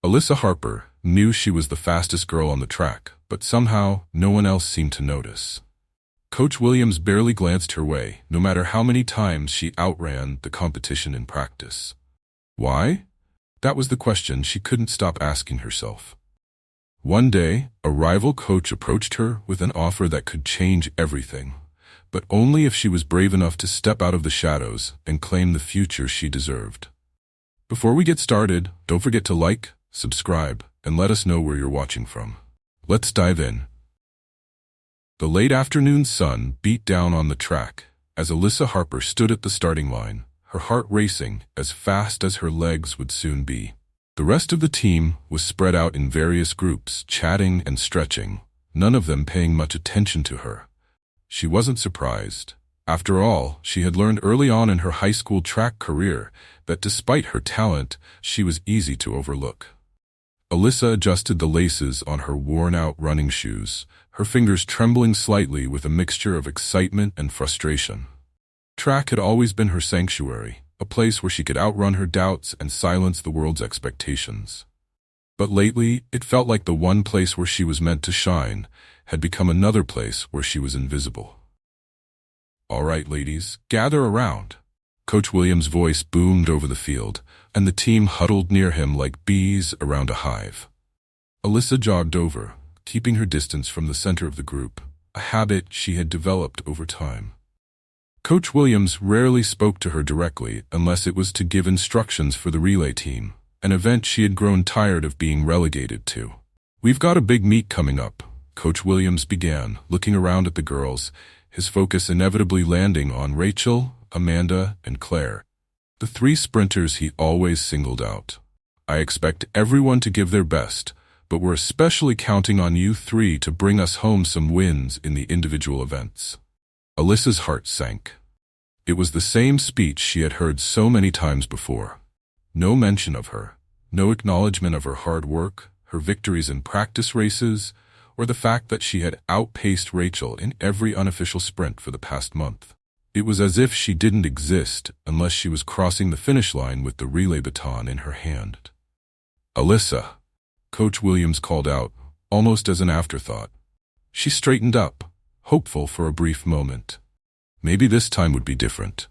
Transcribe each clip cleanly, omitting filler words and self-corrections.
Alyssa Harper knew she was the fastest girl on the track, but somehow no one else seemed to notice. Coach Williams barely glanced her way, no matter how many times she outran the competition in practice. Why? That was the question she couldn't stop asking herself. One day, a rival coach approached her with an offer that could change everything, but only if she was brave enough to step out of the shadows and claim the future she deserved. Before we get started, don't forget to like, subscribe, and let us know where you're watching from. Let's dive in. The late afternoon sun beat down on the track as Alyssa Harper stood at the starting line, her heart racing as fast as her legs would soon be. The rest of the team was spread out in various groups, chatting and stretching, none of them paying much attention to her. She wasn't surprised. After all, she had learned early on in her high school track career that despite her talent, she was easy to overlook. Alyssa adjusted the laces on her worn-out running shoes, her fingers trembling slightly with a mixture of excitement and frustration. Track had always been her sanctuary, a place where she could outrun her doubts and silence the world's expectations. But lately, it felt like the one place where she was meant to shine had become another place where she was invisible. "All right, ladies, gather around." Coach Williams' voice boomed over the field, and the team huddled near him like bees around a hive. Alyssa jogged over, keeping her distance from the center of the group, a habit she had developed over time. Coach Williams rarely spoke to her directly unless it was to give instructions for the relay team, an event she had grown tired of being relegated to. "We've got a big meet coming up," Coach Williams began, looking around at the girls, his focus inevitably landing on Rachel, Amanda, and Claire, the three sprinters he always singled out. "I expect everyone to give their best, but we're especially counting on you three to bring us home some wins in the individual events." Alyssa's heart sank. It was the same speech she had heard so many times before. No mention of her, no acknowledgement of her hard work, her victories in practice races, or the fact that she had outpaced Rachel in every unofficial sprint for the past month. It was as if she didn't exist unless she was crossing the finish line with the relay baton in her hand. "Alyssa," Coach Williams called out, almost as an afterthought. She straightened up, hopeful for a brief moment. Maybe this time would be different.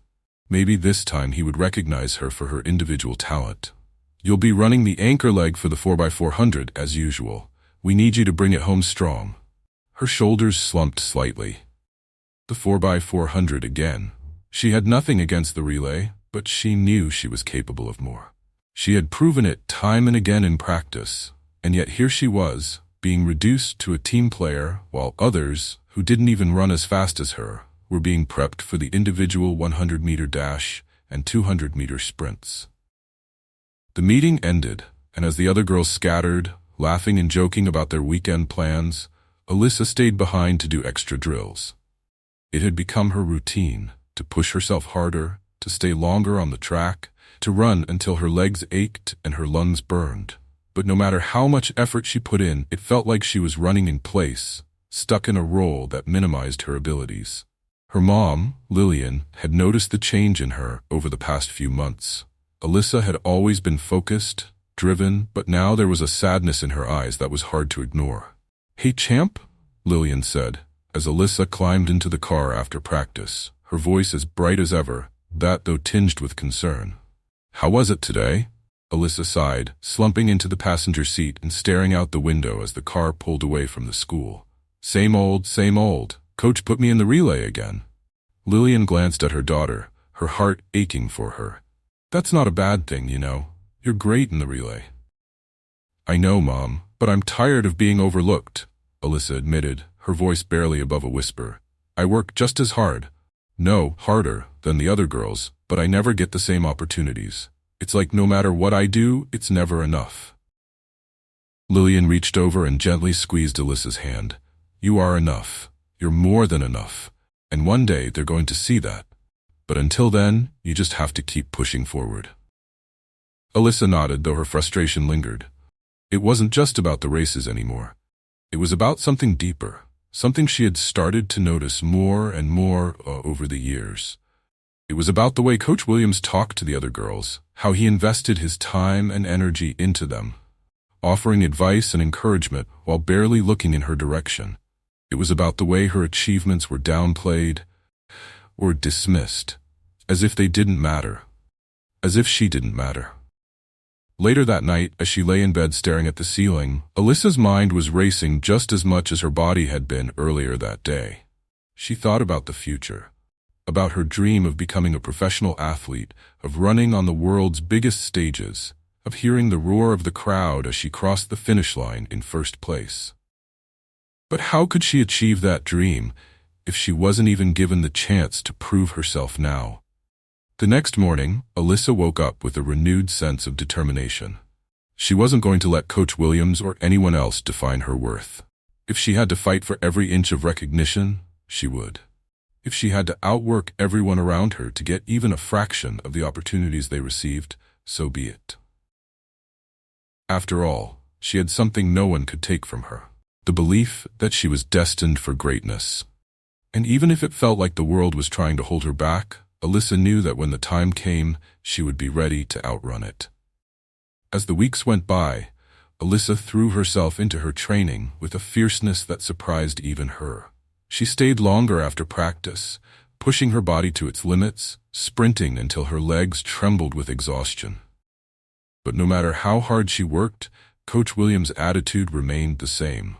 Maybe this time he would recognize her for her individual talent. "You'll be running the anchor leg for the 4x400 as usual. We need you to bring it home strong." Her shoulders slumped slightly. The 4x400 again. She had nothing against the relay, but she knew she was capable of more. She had proven it time and again in practice, and yet here she was, being reduced to a team player while others, who didn't even run as fast as her, were being prepped for the individual 100-meter dash and 200-meter sprints. The meeting ended, and as the other girls scattered, laughing and joking about their weekend plans, Alyssa stayed behind to do extra drills. It had become her routine to push herself harder, to stay longer on the track, to run until her legs ached and her lungs burned. But no matter how much effort she put in, it felt like she was running in place, stuck in a role that minimized her abilities. Her mom, Lillian, had noticed the change in her over the past few months. Alyssa had always been focused, driven, but now there was a sadness in her eyes that was hard to ignore. "Hey, champ," Lillian said, as Alyssa climbed into the car after practice, her voice as bright as ever, that though tinged with concern. "How was it today?" Alyssa sighed, slumping into the passenger seat and staring out the window as the car pulled away from the school. Same old, same old. Coach put me in the relay again." Lillian glanced at her daughter, her heart aching for her. "That's not a bad thing, you know. You're great in the relay." "I know, Mom, but I'm tired of being overlooked," Alyssa admitted, her voice barely above a whisper. "I work just as hard, no, harder, than the other girls, but I never get the same opportunities. It's like no matter what I do, it's never enough." Lillian reached over and gently squeezed Alyssa's hand. "You are enough. You're more than enough. And one day they're going to see that. But until then, you just have to keep pushing forward." Alyssa nodded, though her frustration lingered. It wasn't just about the races anymore. It was about something deeper, something she had started to notice more and more over the years. It was about the way Coach Williams talked to the other girls, how he invested his time and energy into them. offering advice and encouragement while barely looking in her direction. It was about the way her achievements were downplayed or dismissed, as if they didn't matter, as if she didn't matter. Later that night, as she lay in bed staring at the ceiling, Alyssa's mind was racing just as much as her body had been earlier that day. She thought about the future, about her dream of becoming a professional athlete, of running on the world's biggest stages, of hearing the roar of the crowd as she crossed the finish line in first place. But how could she achieve that dream if she wasn't even given the chance to prove herself now? The next morning, Alyssa woke up with a renewed sense of determination. She wasn't going to let Coach Williams or anyone else define her worth. If she had to fight for every inch of recognition, she would. If she had to outwork everyone around her to get even a fraction of the opportunities they received, so be it. After all, she had something no one could take from her: the belief that she was destined for greatness. And even if it felt like the world was trying to hold her back, Alyssa knew that when the time came, she would be ready to outrun it. As the weeks went by, Alyssa threw herself into her training with a fierceness that surprised even her. She stayed longer after practice, pushing her body to its limits, sprinting until her legs trembled with exhaustion. But no matter how hard she worked, Coach Williams' attitude remained the same.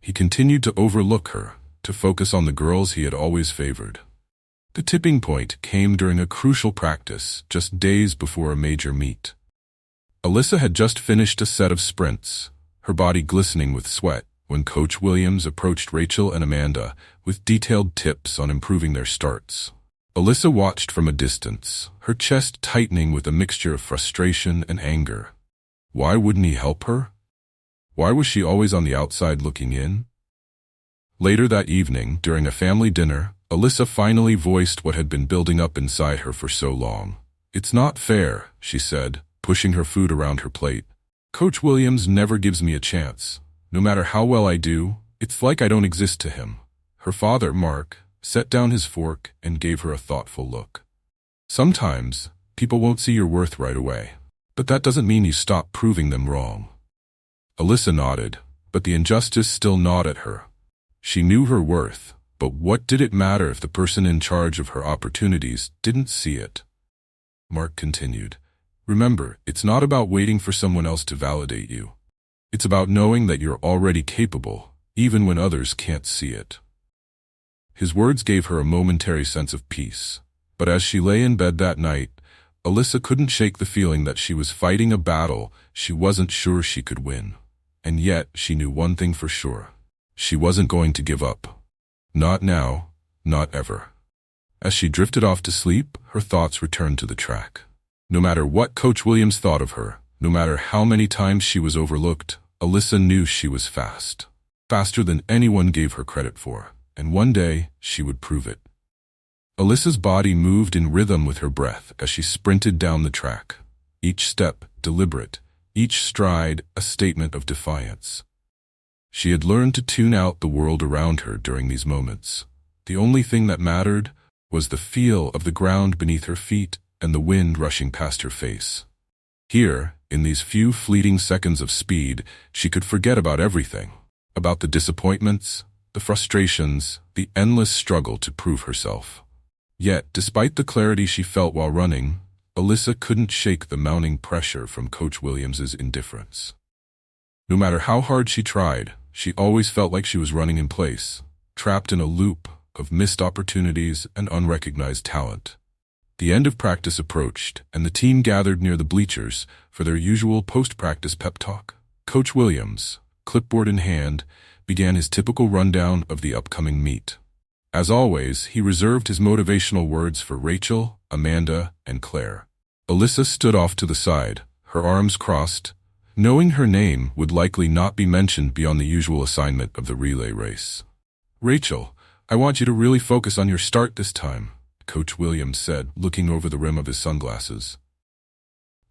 He continued to overlook her, to focus on the girls he had always favored. The tipping point came during a crucial practice, just days before a major meet. Alyssa had just finished a set of sprints, her body glistening with sweat, when Coach Williams approached Rachel and Amanda with detailed tips on improving their starts. Alyssa watched from a distance, her chest tightening with a mixture of frustration and anger. Why wouldn't he help her? Why was she always on the outside looking in? Later that evening, during a family dinner, Alyssa finally voiced what had been building up inside her for so long. "It's not fair," she said, pushing her food around her plate. "Coach Williams never gives me a chance. No matter how well I do, it's like I don't exist to him." Her father, Mark, set down his fork and gave her a thoughtful look. "Sometimes, people won't see your worth right away, but that doesn't mean you stop proving them wrong." Alyssa nodded, but the injustice still gnawed at her. She knew her worth, but what did it matter if the person in charge of her opportunities didn't see it? Mark continued, "Remember, it's not about waiting for someone else to validate you. It's about knowing that you're already capable, even when others can't see it." His words gave her a momentary sense of peace, but as she lay in bed that night, Alyssa couldn't shake the feeling that she was fighting a battle she wasn't sure she could win. And yet, she knew one thing for sure. She wasn't going to give up. Not now, not ever. As she drifted off to sleep, her thoughts returned to the track. No matter what Coach Williams thought of her, no matter how many times she was overlooked, Alyssa knew she was fast. Faster than anyone gave her credit for, and one day she would prove it. Alyssa's body moved in rhythm with her breath as she sprinted down the track. Each step deliberate, each stride a statement of defiance. She had learned to tune out the world around her during these moments. The only thing that mattered was the feel of the ground beneath her feet and the wind rushing past her face. Here, in these few fleeting seconds of speed, she could forget about everything. About the disappointments, the frustrations, the endless struggle to prove herself. Yet, despite the clarity she felt while running, Alyssa couldn't shake the mounting pressure from Coach Williams's indifference. No matter how hard she tried, she always felt like she was running in place, trapped in a loop of missed opportunities and unrecognized talent. The end of practice approached, and the team gathered near the bleachers for their usual post-practice pep talk. Coach Williams, clipboard in hand, began his typical rundown of the upcoming meet. As always, he reserved his motivational words for Rachel, Amanda, and Claire. Alyssa stood off to the side, her arms crossed, knowing her name would likely not be mentioned beyond the usual assignment of the relay race. "Rachel, I want you to really focus on your start this time," Coach Williams said, looking over the rim of his sunglasses.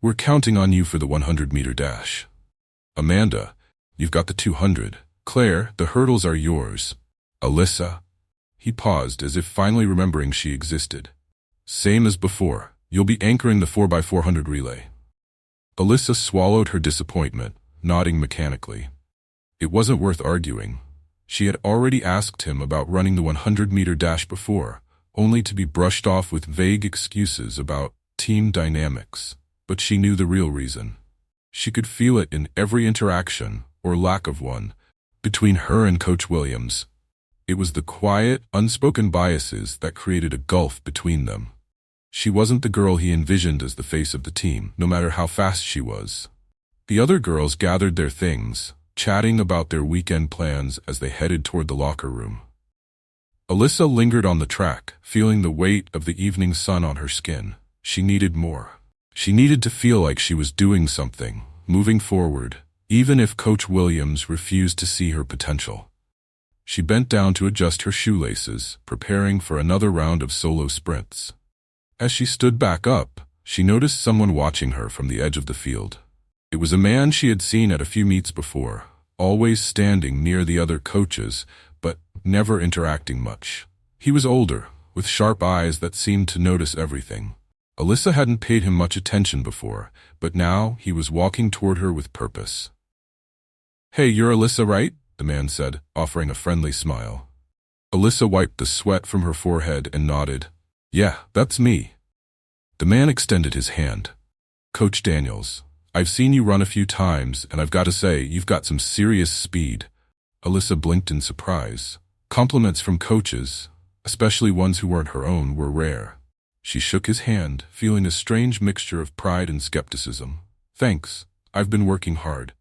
"We're counting on you for the 100-meter dash. Amanda, you've got the 200. Claire, the hurdles are yours. Alyssa," he paused as if finally remembering she existed. "Same as before, you'll be anchoring the 4x400 relay." Alyssa swallowed her disappointment, nodding mechanically. It wasn't worth arguing. She had already asked him about running the 100-meter dash before, only to be brushed off with vague excuses about team dynamics. But she knew the real reason. She could feel it in every interaction, or lack of one, between her and Coach Williams. It was the quiet, unspoken biases that created a gulf between them. She wasn't the girl he envisioned as the face of the team, no matter how fast she was. The other girls gathered their things, chatting about their weekend plans as they headed toward the locker room. Alyssa lingered on the track, feeling the weight of the evening sun on her skin. She needed more. She needed to feel like she was doing something, moving forward, even if Coach Williams refused to see her potential. She bent down to adjust her shoelaces, preparing for another round of solo sprints. As she stood back up, she noticed someone watching her from the edge of the field. It was a man she had seen at a few meets before, always standing near the other coaches, but never interacting much. He was older, with sharp eyes that seemed to notice everything. Alyssa hadn't paid him much attention before, but now he was walking toward her with purpose. "Hey, you're Alyssa, right?" the man said, offering a friendly smile. Alyssa wiped the sweat from her forehead and nodded. "Yeah, that's me." The man extended his hand. "Coach Daniels, I've seen you run a few times, and I've got to say, you've got some serious speed." Alyssa blinked in surprise. Compliments from coaches, especially ones who weren't her own, were rare. She shook his hand, feeling a strange mixture of pride and skepticism. "Thanks, I've been working hard."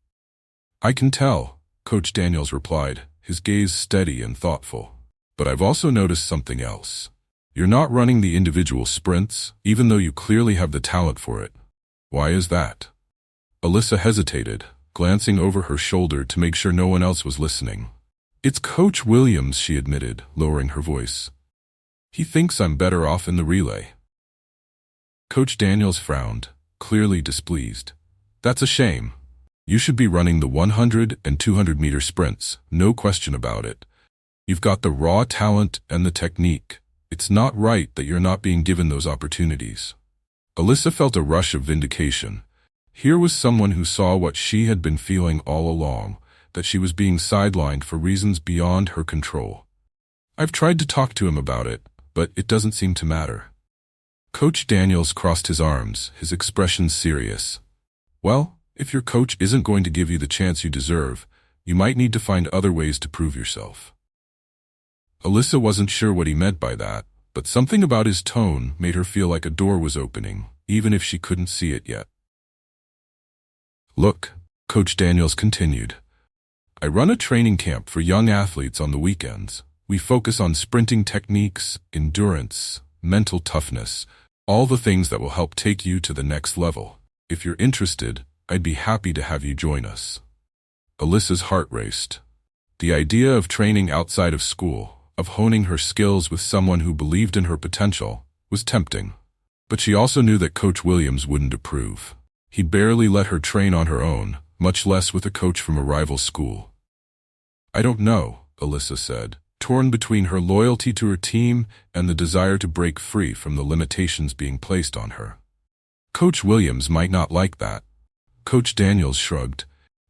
"I can tell," Coach Daniels replied, his gaze steady and thoughtful. "But I've also noticed something else. You're not running the individual sprints, even though you clearly have the talent for it. Why is that?" Alyssa hesitated, glancing over her shoulder to make sure no one else was listening. "It's Coach Williams," she admitted, lowering her voice. "He thinks I'm better off in the relay." Coach Daniels frowned, clearly displeased. "That's a shame. You should be running the 100 and 200-meter sprints, no question about it. You've got the raw talent and the technique. It's not right that you're not being given those opportunities." Alyssa felt a rush of vindication. Here was someone who saw what she had been feeling all along, that she was being sidelined for reasons beyond her control. "I've tried to talk to him about it, but it doesn't seem to matter." Coach Daniels crossed his arms, his expression serious. "Well, if your coach isn't going to give you the chance you deserve, you might need to find other ways to prove yourself." Alyssa wasn't sure what he meant by that, but something about his tone made her feel like a door was opening, even if she couldn't see it yet. "Look," Coach Daniels continued, "I run a training camp for young athletes on the weekends. We focus on sprinting techniques, endurance, mental toughness, all the things that will help take you to the next level. If you're interested, I'd be happy to have you join us." Alyssa's heart raced. The idea of training outside of school, of honing her skills with someone who believed in her potential, was tempting. But she also knew that Coach Williams wouldn't approve. He barely let her train on her own, much less with a coach from a rival school. "I don't know," Alyssa said, torn between her loyalty to her team and the desire to break free from the limitations being placed on her. "Coach Williams might not like that." Coach Daniels shrugged.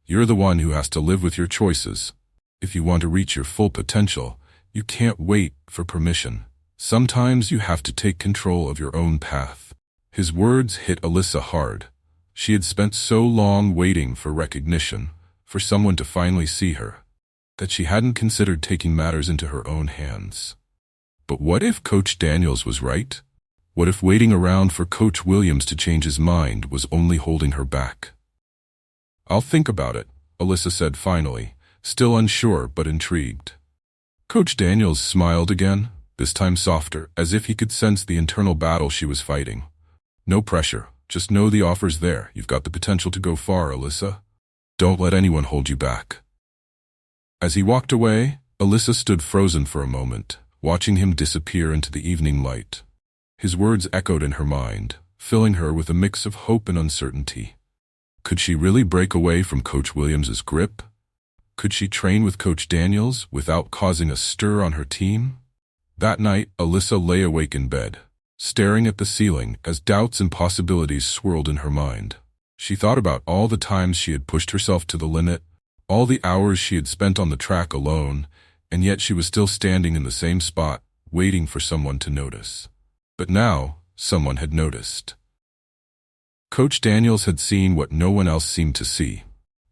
"You're the one who has to live with your choices. If you want to reach your full potential, you can't wait for permission. Sometimes you have to take control of your own path." His words hit Alyssa hard. She had spent so long waiting for recognition, for someone to finally see her, that she hadn't considered taking matters into her own hands. But what if Coach Daniels was right? What if waiting around for Coach Williams to change his mind was only holding her back? "I'll think about it," Alyssa said finally, still unsure but intrigued. Coach Daniels smiled again, this time softer, as if he could sense the internal battle she was fighting. "No pressure. Just know the offer's there. You've got the potential to go far, Alyssa. Don't let anyone hold you back." As he walked away, Alyssa stood frozen for a moment, watching him disappear into the evening light. His words echoed in her mind, filling her with a mix of hope and uncertainty. Could she really break away from Coach Williams's grip? Could she train with Coach Daniels without causing a stir on her team? That night, Alyssa lay awake in bed, staring at the ceiling as doubts and possibilities swirled in her mind. She thought about all the times she had pushed herself to the limit, all the hours she had spent on the track alone, and yet she was still standing in the same spot, waiting for someone to notice. But now, someone had noticed. Coach Daniels had seen what no one else seemed to see,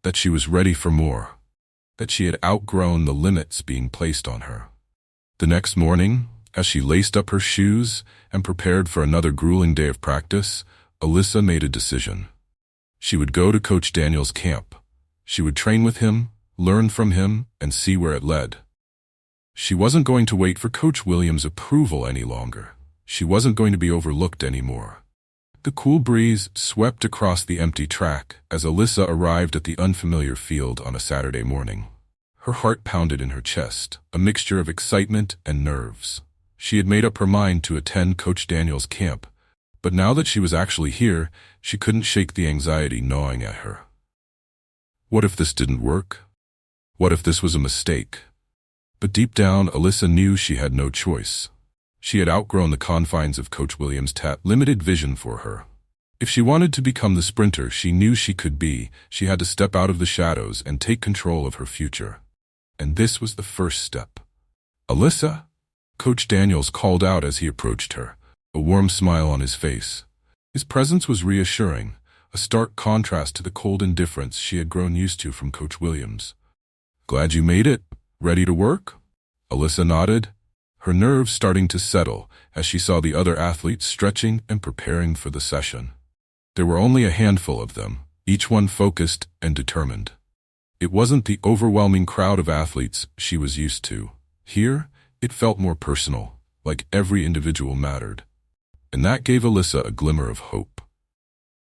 that she was ready for more, that she had outgrown the limits being placed on her. The next morning, as she laced up her shoes and prepared for another grueling day of practice, Alyssa made a decision. She would go to Coach Daniels' camp. She would train with him, learn from him, and see where it led. She wasn't going to wait for Coach Williams' approval any longer. She wasn't going to be overlooked anymore. The cool breeze swept across the empty track as Alyssa arrived at the unfamiliar field on a Saturday morning. Her heart pounded in her chest, a mixture of excitement and nerves. She had made up her mind to attend Coach Daniels' camp, but now that she was actually here, she couldn't shake the anxiety gnawing at her. What if this didn't work? What if this was a mistake? But deep down, Alyssa knew she had no choice. She had outgrown the confines of Coach Williams' limited vision for her. If she wanted to become the sprinter she knew she could be, she had to step out of the shadows and take control of her future. And this was the first step. "Alyssa?" Coach Daniels called out as he approached her, a warm smile on his face. His presence was reassuring, a stark contrast to the cold indifference she had grown used to from Coach Williams. "Glad you made it. Ready to work?" Alyssa nodded, her nerves starting to settle as she saw the other athletes stretching and preparing for the session. There were only a handful of them, each one focused and determined. It wasn't the overwhelming crowd of athletes she was used to. Here, it felt more personal, like every individual mattered. And that gave Alyssa a glimmer of hope.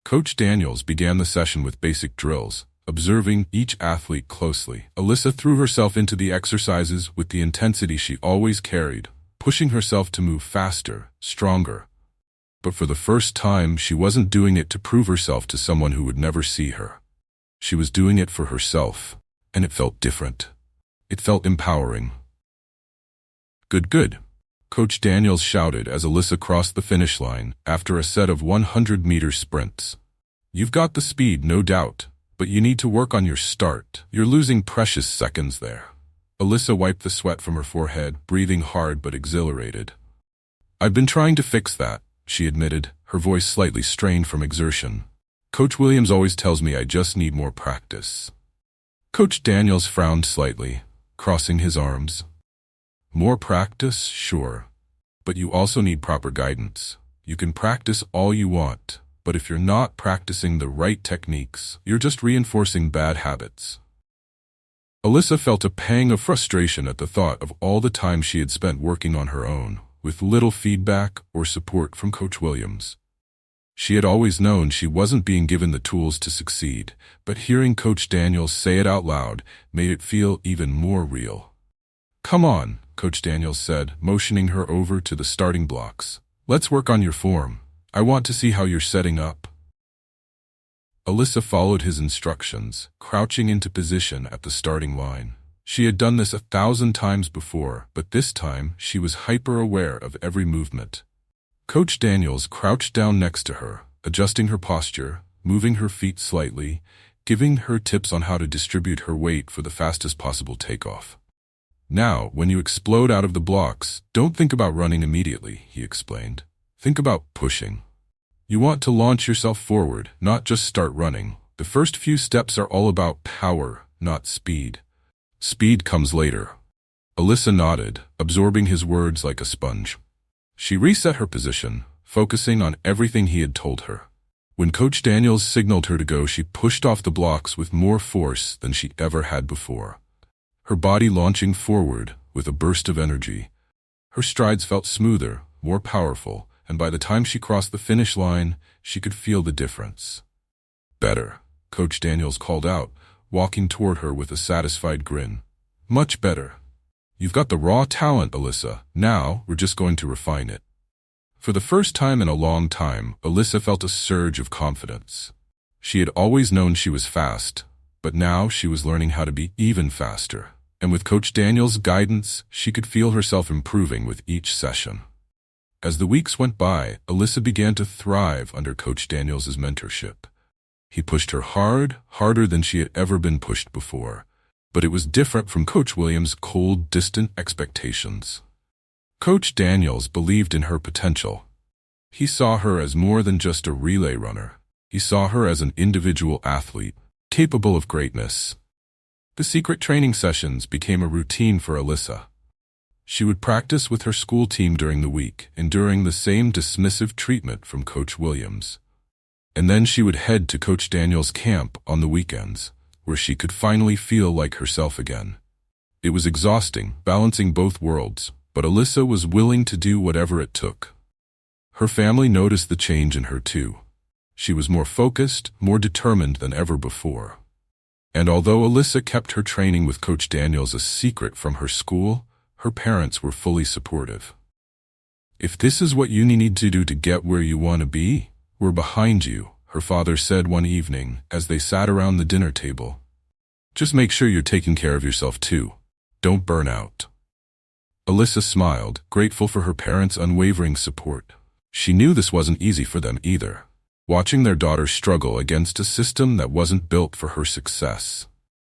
Coach Daniels began the session with basic drills, observing each athlete closely. Alyssa threw herself into the exercises with the intensity she always carried, pushing herself to move faster, stronger. But for the first time, she wasn't doing it to prove herself to someone who would never see her. She was doing it for herself, and it felt different. It felt empowering. "Good, good," Coach Daniels shouted as Alyssa crossed the finish line after a set of 100-meter sprints. "You've got the speed, no doubt, but you need to work on your start. You're losing precious seconds there." Alyssa wiped the sweat from her forehead, breathing hard but exhilarated. "I've been trying to fix that," she admitted, her voice slightly strained from exertion. "Coach Williams always tells me I just need more practice." Coach Daniels frowned slightly, crossing his arms. "More practice, sure. But you also need proper guidance. You can practice all you want, but if you're not practicing the right techniques, you're just reinforcing bad habits." Alyssa felt a pang of frustration at the thought of all the time she had spent working on her own, with little feedback or support from Coach Williams. She had always known she wasn't being given the tools to succeed, but hearing Coach Daniels say it out loud made it feel even more real. "Come on," Coach Daniels said, motioning her over to the starting blocks. "Let's work on your form. I want to see how you're setting up." Alyssa followed his instructions, crouching into position at the starting line. She had done this 1,000 times before, but this time she was hyper-aware of every movement. Coach Daniels crouched down next to her, adjusting her posture, moving her feet slightly, giving her tips on how to distribute her weight for the fastest possible takeoff. "Now, when you explode out of the blocks, don't think about running immediately," he explained. "Think about pushing. You want to launch yourself forward, not just start running. The first few steps are all about power, not speed. Speed comes later." Alyssa nodded, absorbing his words like a sponge. She reset her position, focusing on everything he had told her. When Coach Daniels signaled her to go, she pushed off the blocks with more force than she ever had before. Her body launching forward with a burst of energy. Her strides felt smoother, more powerful, and by the time she crossed the finish line, she could feel the difference. "Better," Coach Daniels called out, walking toward her with a satisfied grin. "Much better. You've got the raw talent, Alyssa. Now, we're just going to refine it." For the first time in a long time, Alyssa felt a surge of confidence. She had always known she was fast, but now she was learning how to be even faster. And with Coach Daniels' guidance, she could feel herself improving with each session. As the weeks went by, Alyssa began to thrive under Coach Daniels' mentorship. He pushed her hard, harder than she had ever been pushed before. But it was different from Coach Williams' cold, distant expectations. Coach Daniels believed in her potential. He saw her as more than just a relay runner. He saw her as an individual athlete, capable of greatness. The secret training sessions became a routine for Alyssa. She would practice with her school team during the week, enduring the same dismissive treatment from Coach Williams. And then she would head to Coach Daniels' camp on the weekends, where she could finally feel like herself again. It was exhausting, balancing both worlds, but Alyssa was willing to do whatever it took. Her family noticed the change in her too. She was more focused, more determined than ever before. And although Alyssa kept her training with Coach Daniels a secret from her school, her parents were fully supportive. "If this is what you need to do to get where you want to be, we're behind you," her father said one evening as they sat around the dinner table. "Just make sure you're taking care of yourself too. Don't burn out." Alyssa smiled, grateful for her parents' unwavering support. She knew this wasn't easy for them either, watching their daughter struggle against a system that wasn't built for her success.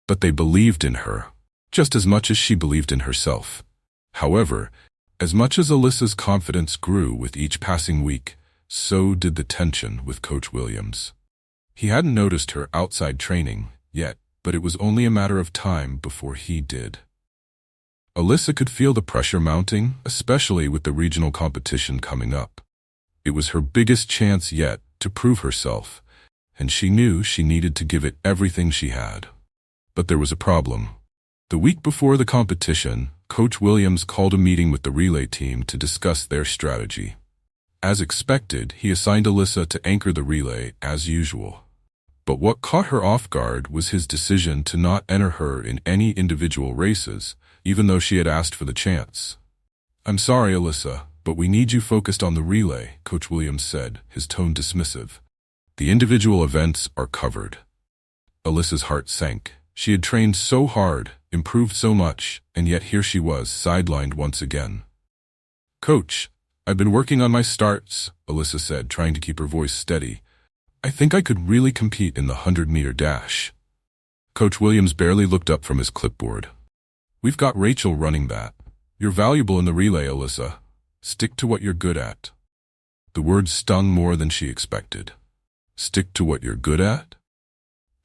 But they believed in her, just as much as she believed in herself. However, as much as Alyssa's confidence grew with each passing week, so did the tension with Coach Williams. He hadn't noticed her outside training yet, but it was only a matter of time before he did. Alyssa could feel the pressure mounting, especially with the regional competition coming up. It was her biggest chance yet to prove herself, and she knew she needed to give it everything she had. But there was a problem. The week before the competition, Coach Williams called a meeting with the relay team to discuss their strategy. As expected, he assigned Alyssa to anchor the relay as usual. But what caught her off guard was his decision to not enter her in any individual races, even though she had asked for the chance. "I'm sorry, Alyssa, but we need you focused on the relay," Coach Williams said, his tone dismissive. "The individual events are covered." Alyssa's heart sank. She had trained so hard, improved so much, and yet here she was, sidelined once again. "Coach, I've been working on my starts," Alyssa said, trying to keep her voice steady. "I think I could really compete in the 100-meter dash." Coach Williams barely looked up from his clipboard. "We've got Rachel running that. You're valuable in the relay, Alyssa. Stick to what you're good at." The words stung more than she expected. Stick to what you're good at?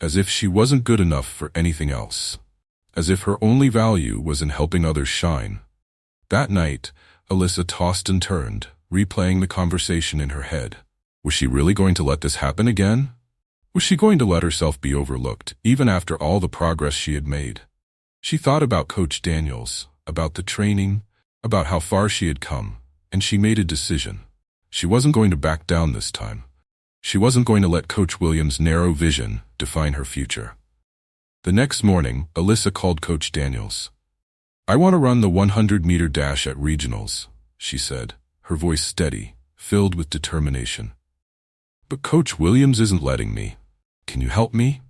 As if she wasn't good enough for anything else. As if her only value was in helping others shine. That night, Alyssa tossed and turned, replaying the conversation in her head. Was she really going to let this happen again? Was she going to let herself be overlooked, even after all the progress she had made? She thought about Coach Daniels, about the training, about how far she had come, and she made a decision. She wasn't going to back down this time. She wasn't going to let Coach Williams' narrow vision define her future. The next morning, Alyssa called Coach Daniels. "I want to run the 100-meter dash at regionals," she said, her voice steady, filled with determination. "But Coach Williams isn't letting me. Can you help me?"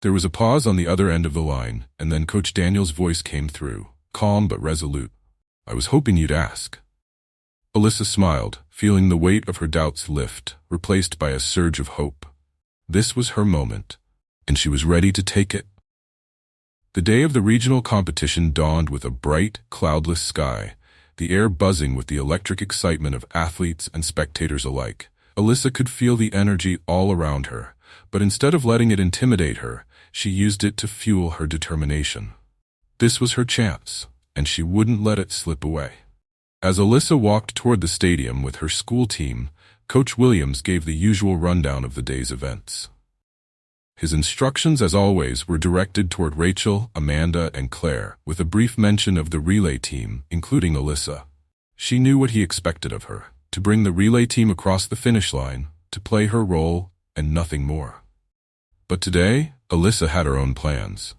There was a pause on the other end of the line, and then Coach Daniels' voice came through, calm but resolute. "I was hoping you'd ask." Alyssa smiled, feeling the weight of her doubts lift, replaced by a surge of hope. This was her moment, and she was ready to take it. The day of the regional competition dawned with a bright, cloudless sky, the air buzzing with the electric excitement of athletes and spectators alike. Alyssa could feel the energy all around her, but instead of letting it intimidate her, she used it to fuel her determination. This was her chance, and she wouldn't let it slip away. As Alyssa walked toward the stadium with her school team, Coach Williams gave the usual rundown of the day's events. His instructions, as always, were directed toward Rachel, Amanda, and Claire, with a brief mention of the relay team, including Alyssa. She knew what he expected of her, to bring the relay team across the finish line, to play her role, and nothing more. But today, Alyssa had her own plans.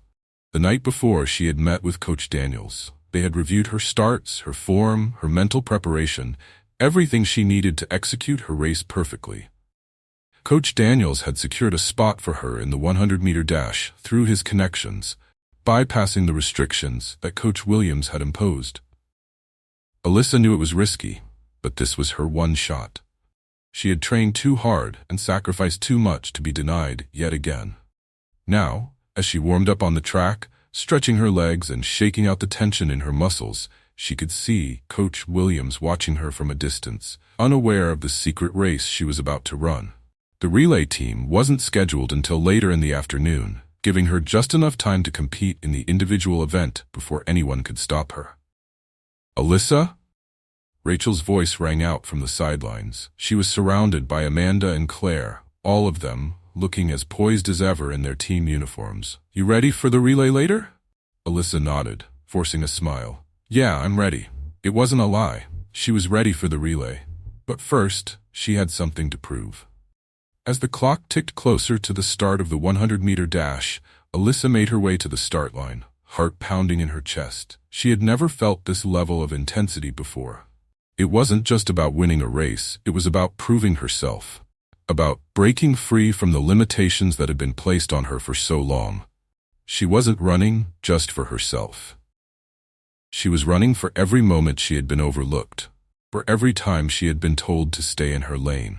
The night before, she had met with Coach Daniels. They had reviewed her starts, her form, her mental preparation, everything she needed to execute her race perfectly. Coach Daniels had secured a spot for her in the 100-meter dash through his connections, bypassing the restrictions that Coach Williams had imposed. Alyssa knew it was risky, but this was her one shot. She had trained too hard and sacrificed too much to be denied yet again. Now, as she warmed up on the track, stretching her legs and shaking out the tension in her muscles, she could see Coach Williams watching her from a distance, unaware of the secret race she was about to run. The relay team wasn't scheduled until later in the afternoon, giving her just enough time to compete in the individual event before anyone could stop her. "Alyssa?" Rachel's voice rang out from the sidelines. She was surrounded by Amanda and Claire, all of them looking as poised as ever in their team uniforms. "You ready for the relay later?" Alyssa nodded, forcing a smile. "Yeah, I'm ready." It wasn't a lie. She was ready for the relay. But first, she had something to prove. As the clock ticked closer to the start of the 100-meter dash, Alyssa made her way to the start line, heart pounding in her chest. She had never felt this level of intensity before. It wasn't just about winning a race, it was about proving herself. About breaking free from the limitations that had been placed on her for so long. She wasn't running just for herself. She was running for every moment she had been overlooked, for every time she had been told to stay in her lane.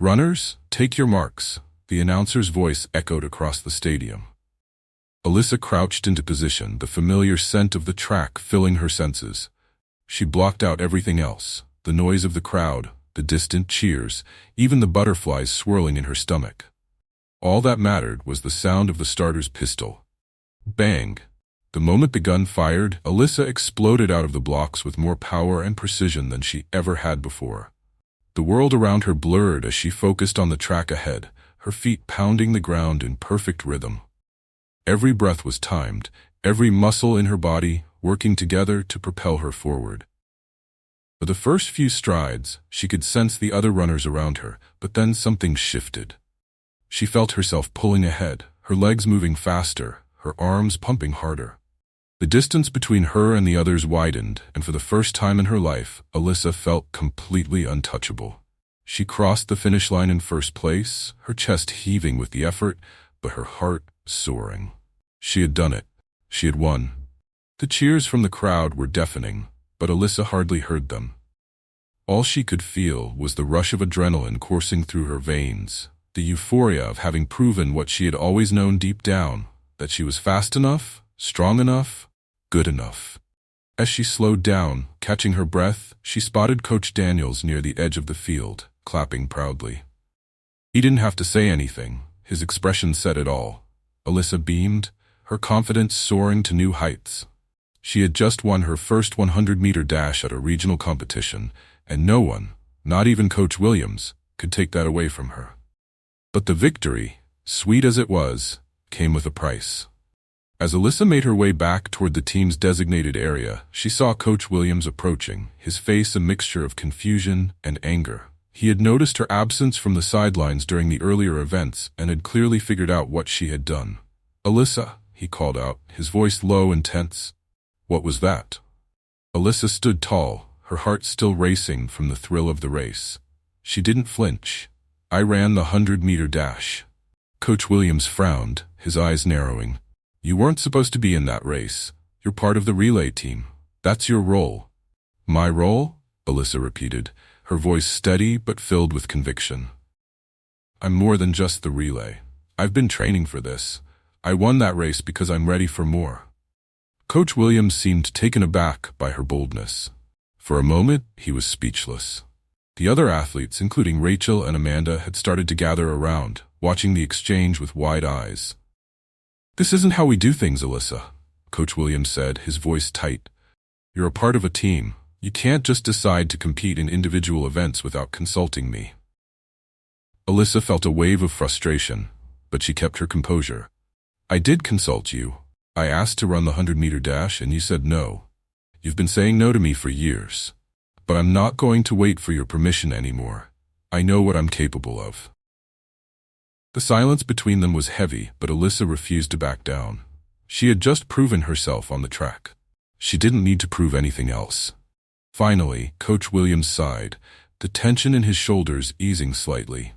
"Runners, take your marks," the announcer's voice echoed across the stadium. Alyssa crouched into position, the familiar scent of the track filling her senses. She blocked out everything else, the noise of the crowd, the distant cheers, even the butterflies swirling in her stomach. All that mattered was the sound of the starter's pistol. Bang! The moment the gun fired, Alyssa exploded out of the blocks with more power and precision than she ever had before. The world around her blurred as she focused on the track ahead, her feet pounding the ground in perfect rhythm. Every breath was timed, every muscle in her body working together to propel her forward. For the first few strides, she could sense the other runners around her, but then something shifted. She felt herself pulling ahead, her legs moving faster, her arms pumping harder. The distance between her and the others widened, and for the first time in her life, Alyssa felt completely untouchable. She crossed the finish line in first place, her chest heaving with the effort, but her heart soaring. She had done it. She had won. The cheers from the crowd were deafening, but Alyssa hardly heard them. All she could feel was the rush of adrenaline coursing through her veins, the euphoria of having proven what she had always known deep down, that she was fast enough, strong enough, good enough. As she slowed down, catching her breath, she spotted Coach Daniels near the edge of the field, clapping proudly. He didn't have to say anything. His expression said it all. Alyssa beamed, her confidence soaring to new heights. She had just won her first 100-meter dash at a regional competition, and no one, not even Coach Williams, could take that away from her. But the victory, sweet as it was, came with a price. As Alyssa made her way back toward the team's designated area, she saw Coach Williams approaching, his face a mixture of confusion and anger. He had noticed her absence from the sidelines during the earlier events and had clearly figured out what she had done. "Alyssa," he called out, his voice low and tense. "What was that?" Alyssa stood tall, her heart still racing from the thrill of the race. She didn't flinch. "I ran the 100-meter dash." Coach Williams frowned, his eyes narrowing. "You weren't supposed to be in that race. You're part of the relay team. That's your role." "My role?" Alyssa repeated, her voice steady but filled with conviction. "I'm more than just the relay. I've been training for this. I won that race because I'm ready for more." Coach Williams seemed taken aback by her boldness. For a moment, he was speechless. The other athletes, including Rachel and Amanda, had started to gather around, watching the exchange with wide eyes. "This isn't how we do things, Alyssa," Coach Williams said, his voice tight. "You're a part of a team. You can't just decide to compete in individual events without consulting me." Alyssa felt a wave of frustration, but she kept her composure. "I did consult you. I asked to run the 100-meter dash and you said no. You've been saying no to me for years. But I'm not going to wait for your permission anymore. I know what I'm capable of." The silence between them was heavy, but Alyssa refused to back down. She had just proven herself on the track. She didn't need to prove anything else. Finally, Coach Williams sighed, the tension in his shoulders easing slightly.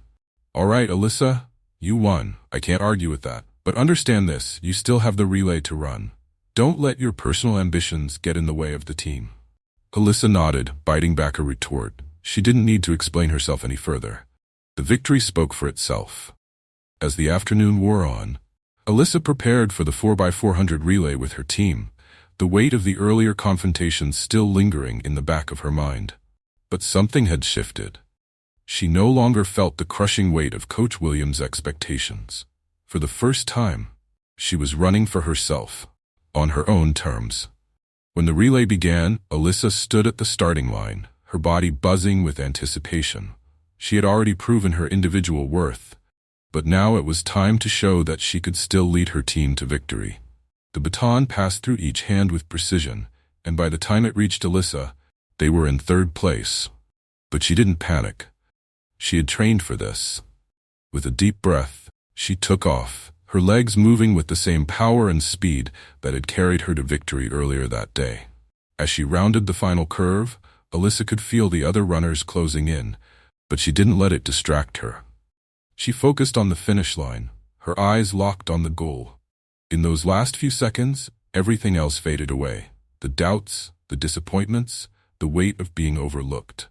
"All right, Alyssa, you won. I can't argue with that. But understand this, you still have the relay to run. Don't let your personal ambitions get in the way of the team." Alyssa nodded, biting back a retort. She didn't need to explain herself any further. The victory spoke for itself. As the afternoon wore on, Alyssa prepared for the 4x400 relay with her team, the weight of the earlier confrontations still lingering in the back of her mind. But something had shifted. She no longer felt the crushing weight of Coach Williams' expectations. For the first time, she was running for herself, on her own terms. When the relay began, Alyssa stood at the starting line, her body buzzing with anticipation. She had already proven her individual worth, but now it was time to show that she could still lead her team to victory. The baton passed through each hand with precision, and by the time it reached Alyssa, they were in third place. But she didn't panic. She had trained for this. With a deep breath, she took off, her legs moving with the same power and speed that had carried her to victory earlier that day. As she rounded the final curve, Alyssa could feel the other runners closing in, but she didn't let it distract her. She focused on the finish line, her eyes locked on the goal. In those last few seconds, everything else faded away. The doubts, the disappointments, the weight of being overlooked.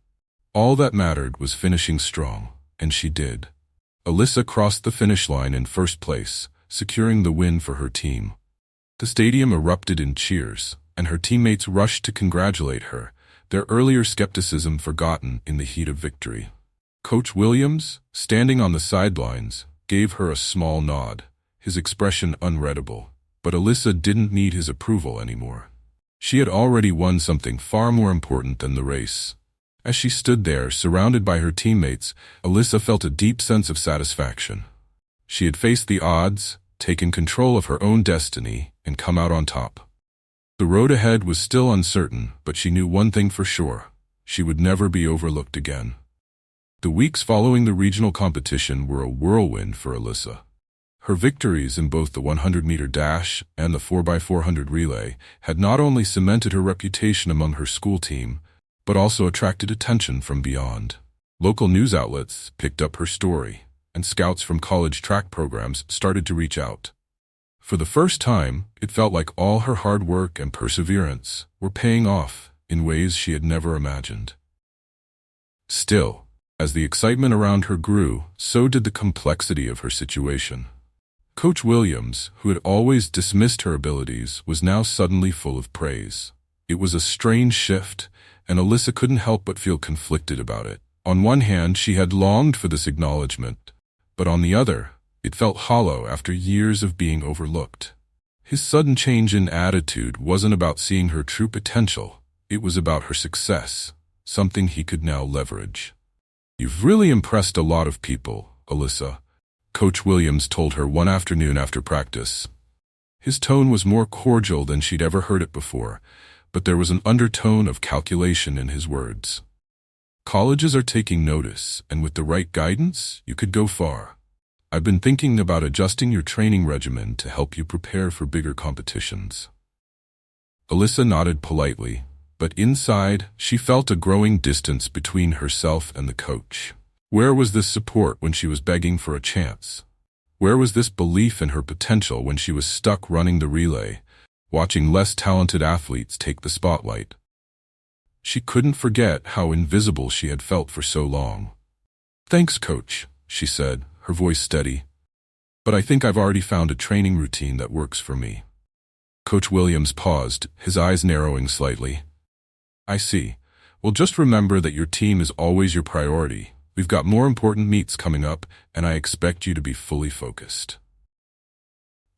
All that mattered was finishing strong, and she did. Alyssa crossed the finish line in first place, securing the win for her team. The stadium erupted in cheers, and her teammates rushed to congratulate her, their earlier skepticism forgotten in the heat of victory. Coach Williams, standing on the sidelines, gave her a small nod, his expression unreadable, but Alyssa didn't need his approval anymore. She had already won something far more important than the race. As she stood there, surrounded by her teammates, Alyssa felt a deep sense of satisfaction. She had faced the odds, taken control of her own destiny, and come out on top. The road ahead was still uncertain, but she knew one thing for sure: she would never be overlooked again. The weeks following the regional competition were a whirlwind for Alyssa. Her victories in both the 100-meter dash and the 4x400 relay had not only cemented her reputation among her school team, but also attracted attention from beyond. Local news outlets picked up her story, and scouts from college track programs started to reach out. For the first time, it felt like all her hard work and perseverance were paying off in ways she had never imagined. Still, as the excitement around her grew, so did the complexity of her situation. Coach Williams, who had always dismissed her abilities, was now suddenly full of praise. It was a strange shift, and Alyssa couldn't help but feel conflicted about it. On one hand, she had longed for this acknowledgement, but on the other, it felt hollow after years of being overlooked. His sudden change in attitude wasn't about seeing her true potential, it was about her success, something he could now leverage. "You've really impressed a lot of people, Alyssa," Coach Williams told her one afternoon after practice. His tone was more cordial than she'd ever heard it before, but there was an undertone of calculation in his words. "Colleges are taking notice, and with the right guidance, you could go far. I've been thinking about adjusting your training regimen to help you prepare for bigger competitions." Alyssa nodded politely, but inside, she felt a growing distance between herself and the coach. Where was this support when she was begging for a chance? Where was this belief in her potential when she was stuck running the relay, watching less talented athletes take the spotlight? She couldn't forget how invisible she had felt for so long. "Thanks, Coach," she said, her voice steady. "But I think I've already found a training routine that works for me." Coach Williams paused, his eyes narrowing slightly. "I see. Well, just remember that your team is always your priority. We've got more important meets coming up, and I expect you to be fully focused."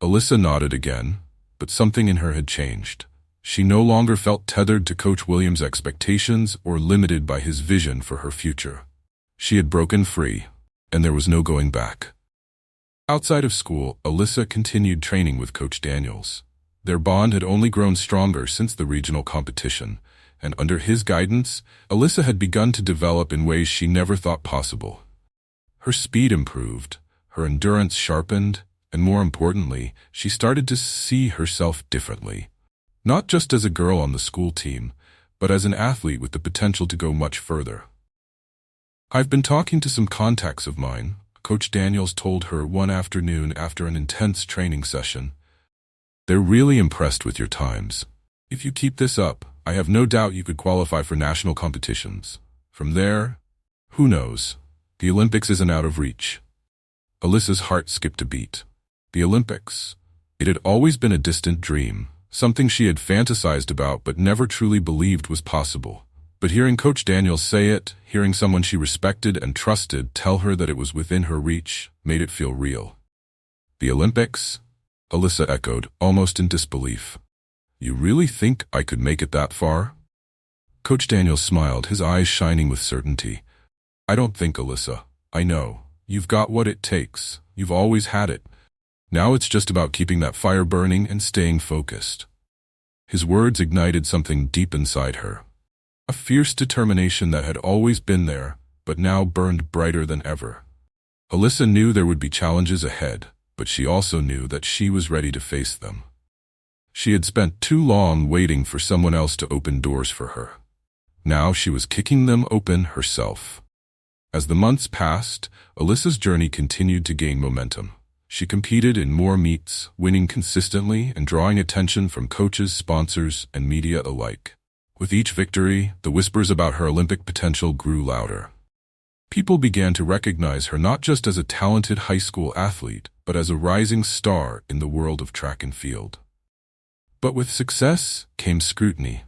Alyssa nodded again, but something in her had changed. She no longer felt tethered to Coach Williams' expectations or limited by his vision for her future. She had broken free, and there was no going back. Outside of school, Alyssa continued training with Coach Daniels. Their bond had only grown stronger since the regional competition, and under his guidance, Alyssa had begun to develop in ways she never thought possible. Her speed improved, her endurance sharpened, and more importantly, she started to see herself differently. Not just as a girl on the school team, but as an athlete with the potential to go much further. "I've been talking to some contacts of mine," Coach Daniels told her one afternoon after an intense training session. "They're really impressed with your times. If you keep this up, I have no doubt you could qualify for national competitions. From there, who knows? The Olympics isn't out of reach. Alyssa's heart skipped a beat. The Olympics. It had always been a distant dream, something she had fantasized about but never truly believed was possible. But hearing Coach Daniels say it, hearing someone she respected and trusted tell her that it was within her reach, made it feel real. The Olympics? Alyssa echoed, almost in disbelief. You really think I could make it that far? Coach Daniels smiled, his eyes shining with certainty. I don't think, Alyssa. I know. You've got what it takes. You've always had it. Now it's just about keeping that fire burning and staying focused. His words ignited something deep inside her. A fierce determination that had always been there, but now burned brighter than ever. Alyssa knew there would be challenges ahead, but she also knew that she was ready to face them. She had spent too long waiting for someone else to open doors for her. Now she was kicking them open herself. As the months passed, Alyssa's journey continued to gain momentum. She competed in more meets, winning consistently and drawing attention from coaches, sponsors, and media alike. With each victory, the whispers about her Olympic potential grew louder. People began to recognize her not just as a talented high school athlete, but as a rising star in the world of track and field. But with success came scrutiny.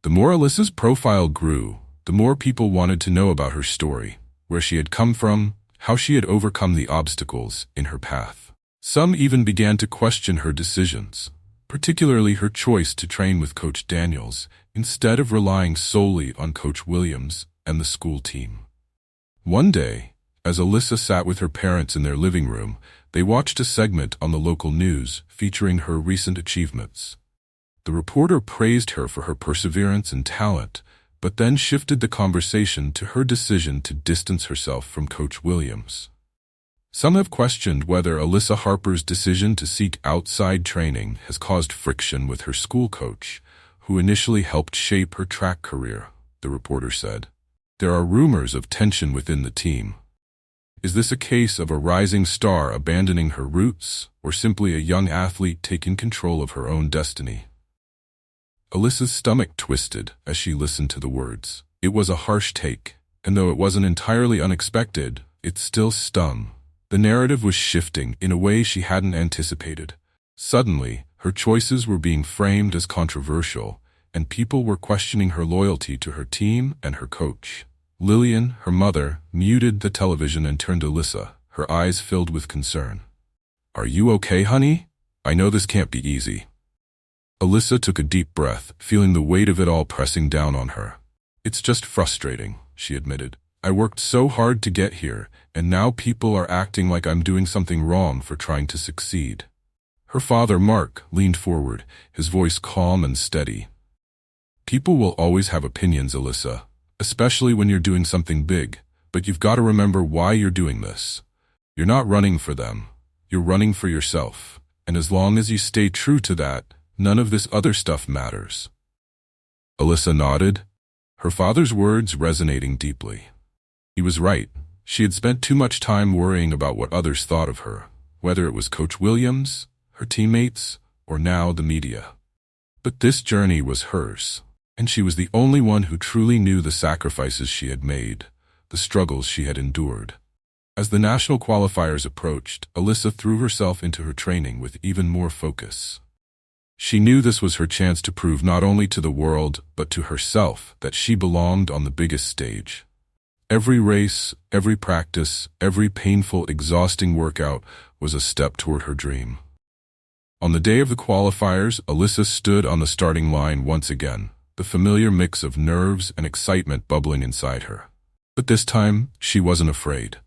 The more Alyssa's profile grew, the more people wanted to know about her story, where she had come from, how she had overcome the obstacles in her path. Some even began to question her decisions, particularly her choice to train with Coach Daniels instead of relying solely on Coach Williams and the school team. One day, as Alyssa sat with her parents in their living room, they watched a segment on the local news featuring her recent achievements. The reporter praised her for her perseverance and talent, but then shifted the conversation to her decision to distance herself from Coach Williams. Some have questioned whether Alyssa Harper's decision to seek outside training has caused friction with her school coach, who initially helped shape her track career, the reporter said. There are rumors of tension within the team. Is this a case of a rising star abandoning her roots, or simply a young athlete taking control of her own destiny? Alyssa's stomach twisted as she listened to the words. It was a harsh take, and though it wasn't entirely unexpected, it still stung. The narrative was shifting in a way she hadn't anticipated. Suddenly, her choices were being framed as controversial, and people were questioning her loyalty to her team and her coach. Lillian, her mother, muted the television and turned to Alyssa, her eyes filled with concern. Are you okay, honey? I know this can't be easy. Alyssa took a deep breath, feeling the weight of it all pressing down on her. It's just frustrating, she admitted. I worked so hard to get here, and now people are acting like I'm doing something wrong for trying to succeed. Her father, Mark, leaned forward, his voice calm and steady. People will always have opinions, Alyssa, especially when you're doing something big, but you've got to remember why you're doing this. You're not running for them. You're running for yourself. And as long as you stay true to that, none of this other stuff matters. Alyssa nodded, her father's words resonating deeply. He was right. She had spent too much time worrying about what others thought of her, whether it was Coach Williams, her teammates, or now the media. But this journey was hers, and she was the only one who truly knew the sacrifices she had made, the struggles she had endured. As the national qualifiers approached, Alyssa threw herself into her training with even more focus. She knew this was her chance to prove not only to the world, but to herself that she belonged on the biggest stage. Every race, every practice, every painful, exhausting workout was a step toward her dream. On the day of the qualifiers, Alyssa stood on the starting line once again, the familiar mix of nerves and excitement bubbling inside her. But this time, she wasn't afraid.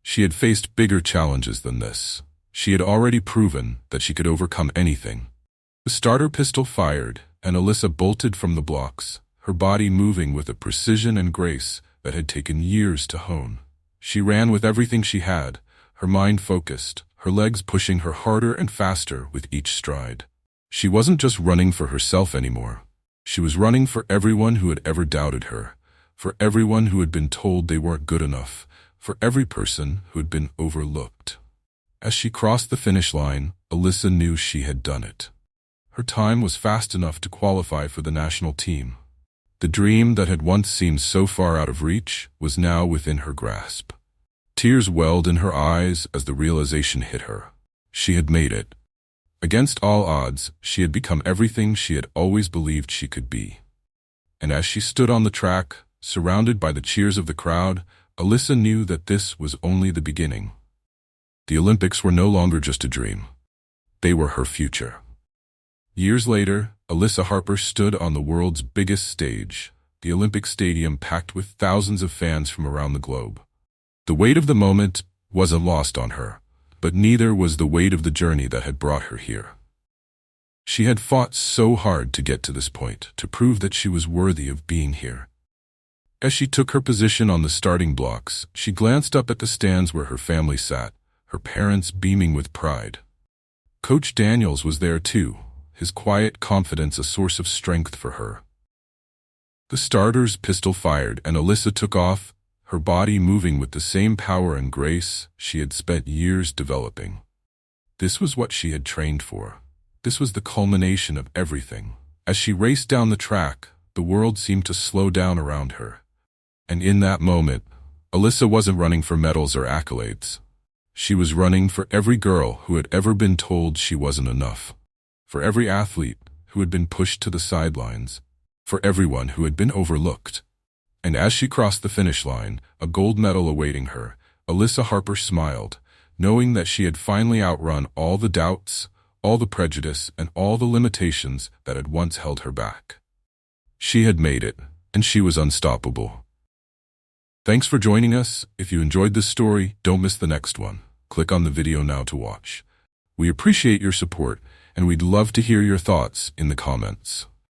She had faced bigger challenges than this. She had already proven that she could overcome anything. The starter pistol fired, and Alyssa bolted from the blocks, her body moving with a precision and grace that had taken years to hone. She ran with everything she had, her mind focused, her legs pushing her harder and faster with each stride. She wasn't just running for herself anymore. She was running for everyone who had ever doubted her, for everyone who had been told they weren't good enough, for every person who had been overlooked. As she crossed the finish line, Alyssa knew she had done it. Her time was fast enough to qualify for the national team. The dream that had once seemed so far out of reach was now within her grasp. Tears welled in her eyes as the realization hit her. She had made it. Against all odds, she had become everything she had always believed she could be. And as she stood on the track, surrounded by the cheers of the crowd, Alyssa knew that this was only the beginning. The Olympics were no longer just a dream. They were her future. Years later, Alyssa Harper stood on the world's biggest stage, the Olympic Stadium packed with thousands of fans from around the globe. The weight of the moment wasn't lost on her, but neither was the weight of the journey that had brought her here. She had fought so hard to get to this point, to prove that she was worthy of being here. As she took her position on the starting blocks, she glanced up at the stands where her family sat, her parents beaming with pride. Coach Daniels was there too, his quiet confidence a source of strength for her. The starters pistol fired and Alyssa took off, her body moving with the same power and grace she had spent years developing. This was what she had trained for. This was the culmination of everything. As she raced down the track, the world seemed to slow down around her. And in that moment, Alyssa wasn't running for medals or accolades. She was running for every girl who had ever been told she wasn't enough. For every athlete who had been pushed to the sidelines. For everyone who had been overlooked. And as she crossed the finish line, a gold medal awaiting her, Alyssa Harper smiled, knowing that she had finally outrun all the doubts, all the prejudice, and all the limitations that had once held her back. She had made it, and she was unstoppable. Thanks for joining us. If you enjoyed this story, don't miss the next one. Click on the video now to watch. We appreciate your support, and we'd love to hear your thoughts in the comments.